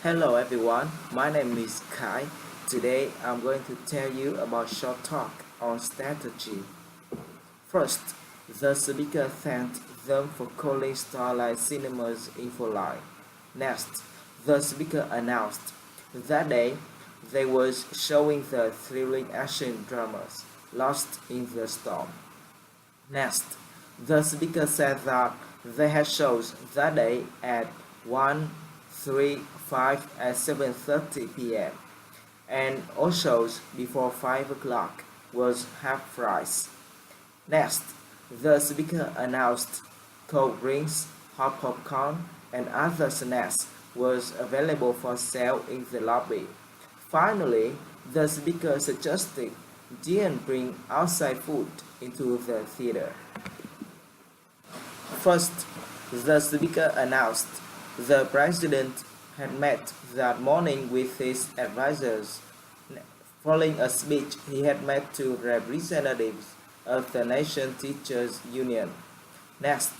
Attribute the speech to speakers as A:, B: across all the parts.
A: Hello everyone, my name is Kai. Today I'm going to tell you about short talk on strategy. First, the speaker thanked them for calling Starlight Cinema's info line. Next, the speaker announced that day they was showing the thrilling action dramas Lost in the Storm. Next, the speaker said that they had shows that day at 1, 3, 5 and 7:30 p.m. and all shows before 5 o'clock was half price. Next, the speaker announced cold drinks, hot popcorn, and other snacks was available for sale in the lobby. Finally, the speaker suggested didn't bring outside food into the theater. First, the speaker announced the president had met that morning with his advisors. Following a speech he had made to representatives of the Nation Teachers Union. Next,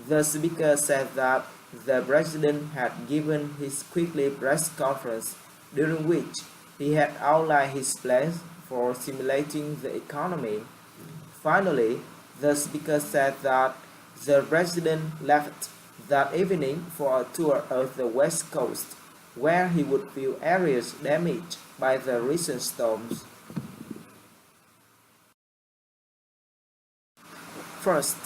A: the speaker said that the president had given his quickly press conference during which he had outlined his plans for stimulating the economy. Finally, the speaker said that the president left that evening for a tour of the West Coast, where he would view areas damaged by the recent storms. First,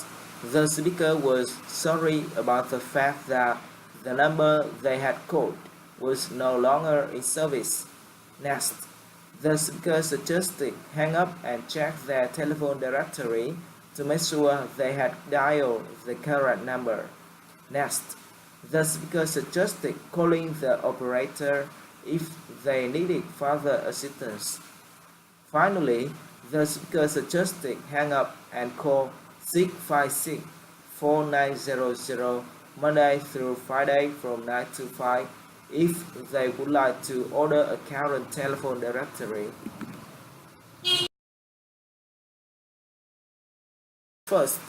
A: the speaker was sorry about the fact that the number they had called was no longer in service. Next, the speaker suggested hang up and check their telephone directory to make sure they had dialed the correct number. Next, the speaker suggested calling the operator if they needed further assistance. Finally, the speaker suggested hang up and call 656-4900 Monday through Friday from 9 to 5 if they would like to order a current telephone directory. First,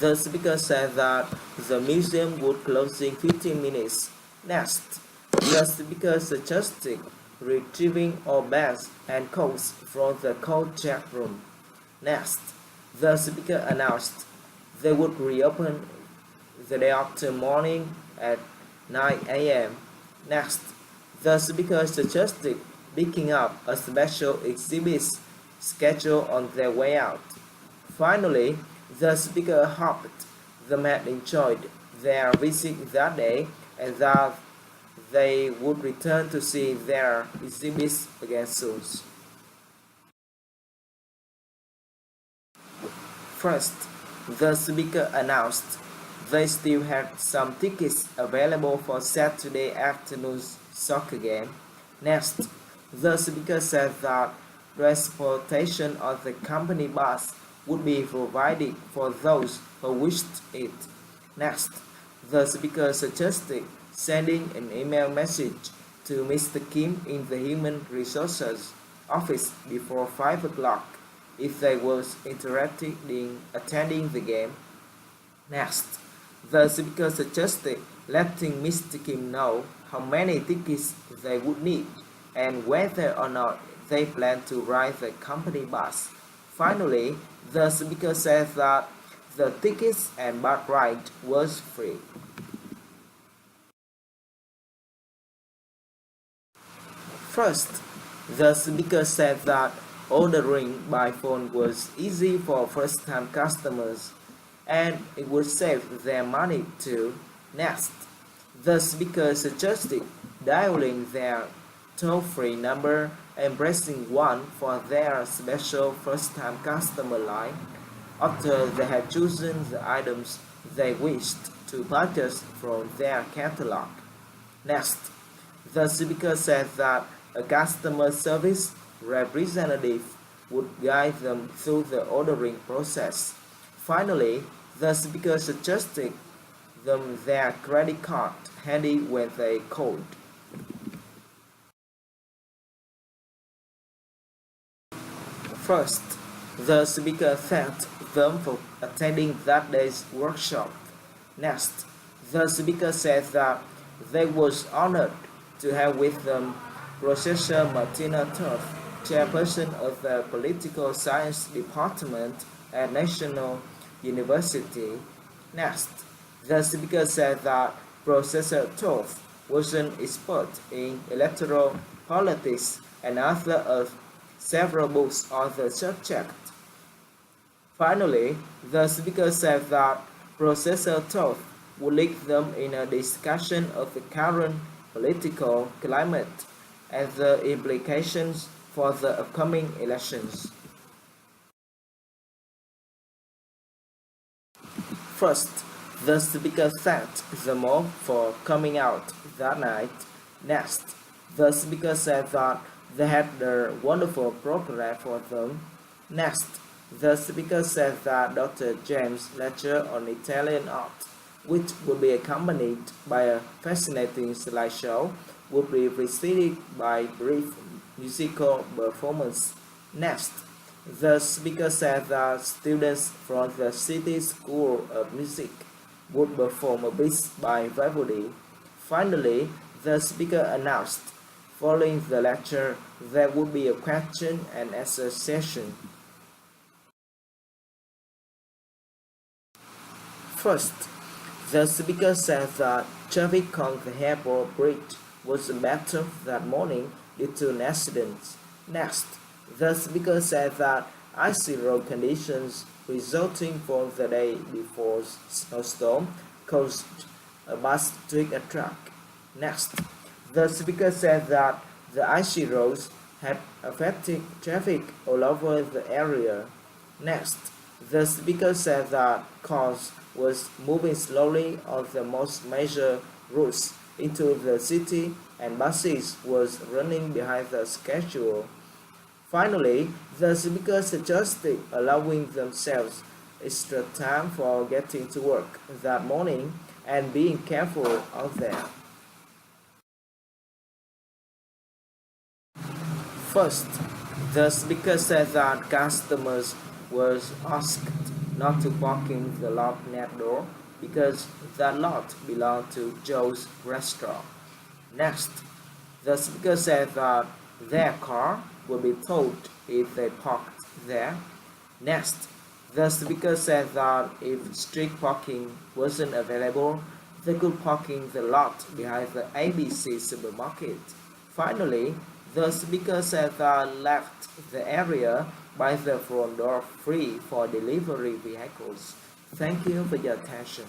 A: the speaker said that the museum would close in 15 minutes. Next, the speaker suggested retrieving all bags and coats from the coat check room. Next, the speaker announced they would reopen the day after morning at 9 a.m. Next, the speaker suggested picking up a special exhibit scheduled on their way out. Finally, the speaker hoped them had enjoyed their visit that day and that they would return to see their exhibits again soon. First, the speaker announced they still had some tickets available for Saturday afternoon's soccer game. Next, the speaker said that transportation on the company bus would be provided for those who wished it. Next, the speaker suggested sending an email message to Mr. Kim in the Human Resources office before 5 o'clock if they was interested in attending the game. Next, the speaker suggested letting Mr. Kim know how many tickets they would need and whether or not they plan to ride the company bus. Finally, the speaker said that the tickets and bus ride was free. First, the speaker said that ordering by phone was easy for first-time customers and it would save them money too. Next, the speaker suggested dialing their toll-free number and pressing 1 for their special first-time customer line after they had chosen the items they wished to purchase from their catalog. Next, the speaker said that a customer service representative would guide them through the ordering process. Finally, the speaker suggested them their credit card handy when they called. First, the speaker thanked them for attending that day's workshop. Next, the speaker said that they was honored to have with them Professor Martina Tuff, chairperson of the Political Science Department at National University. Next, the speaker said that Professor Tuff was an expert in electoral politics and author of several books on the subject. Finally, the speaker said that Professor Toth would lead them in a discussion of the current political climate and the implications for the upcoming elections. First, the speaker thanked them all for coming out that night. Next, the speaker said that they had a wonderful program for them. Next, the speaker said that Dr. James' lecture on Italian art, which would be accompanied by a fascinating slideshow, would be preceded by brief musical performance. Next, the speaker said that students from the City School of Music would perform a piece by Vivaldi. Finally, the speaker announced, following the lecture, there would be a question and answer session. First, the speaker said that traffic on the airport bridge was better that morning due to an accident. Next, the speaker said that icy road conditions resulting from the day before snowstorm caused a bus to hit a truck. Next, the speaker said that the icy roads had affected traffic all over the area. Next, the speaker said that cars was moving slowly on the most major routes into the city and buses was running behind the schedule. Finally, the speaker suggested allowing themselves extra time for getting to work that morning and being careful out there. First, the speaker said that customers were asked not to park in the lot next door because that lot belonged to Joe's restaurant. Next, the speaker said that their car would be towed if they parked there. Next, the speaker said that if street parking wasn't available, they could park in the lot behind the ABC supermarket. Finally, the speaker said that left the area by the front door free for delivery vehicles. Thank you for your attention.